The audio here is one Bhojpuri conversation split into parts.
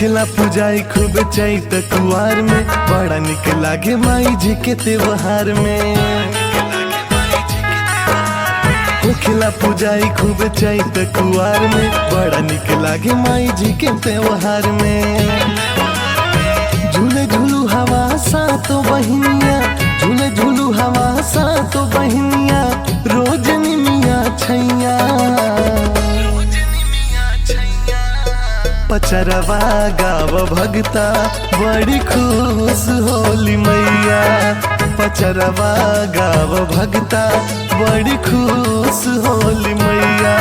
होखला पूजाई खूब चैत कुआर में, बड़ा निक लागे माई जी के त्योहार में। होखला पूजाई खूब चैत कुआर में, बड़ा निक लागे माई जी के त्योहार में। झूले झूलू हवा सातो बहिनिया, झूले झूलू हवा सातो बहिनिया, रोज निमिया छैया। पचरवा गाव भगता बड़ी खुश होली मैया, पचरवा गाव भगता बड़ी खुश होली मैया।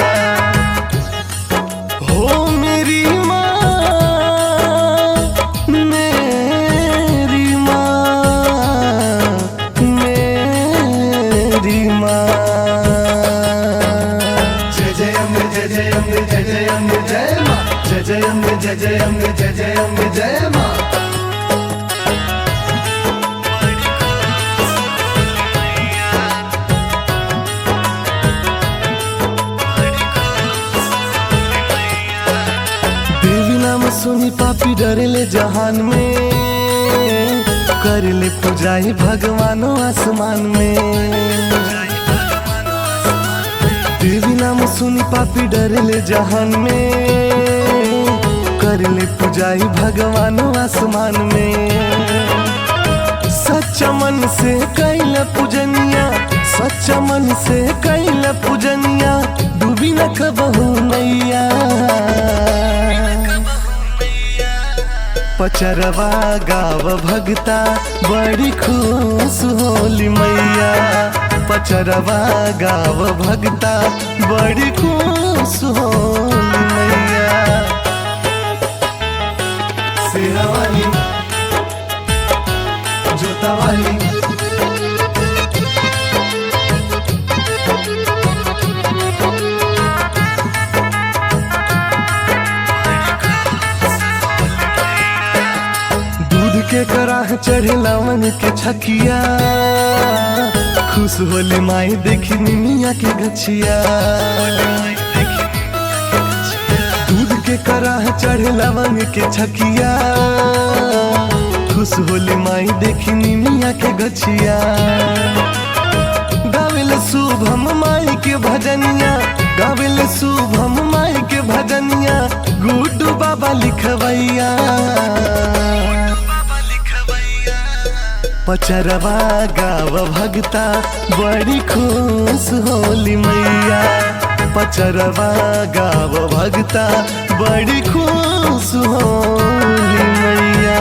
हो मेरी माँ, मेरी माँ, मेरी माँ। जय जय अम्बे, जय जय अम्बे, जय जय अम्बे, जय माँ। जय जय अम्बे, जय जय अम्बे, जय जय अम्बे, जय माँ। देवी नाम सुनी पापी डरेले जहान में, करले पूजाई भगवानो आसमान में। देवी नाम सुनी पापी डरेले जहान में, करले पूजाई भगवानो आसमान में। सच्चा मन से कैल पूजनिया, सच्चा मन से कैल पूजनिया, डूबी न कबहू नैया। पचरवा गाव भगता बड़ी खुश होली मैया, पचरवा गाव भगता बड़ी खुश होली मैया। सेरा वाली, जोता वाली, दूध के कराह चढ़े लवन के छकिया, खुश होली माई देखी निमिया के गछिया। दूध के कराह चढ़े लवन के छकिया, खुश होली माई देखी निमिया के गछिया। गावेल शुभम माई के भजनिया, गावेल शुभम माई के भजनिया, गुड्डू बाबा लिखवैया। पचरवा गाव भगता बड़ी खुश होली मैया, पचरवा गाव भगता बड़ी खुश होली मैया।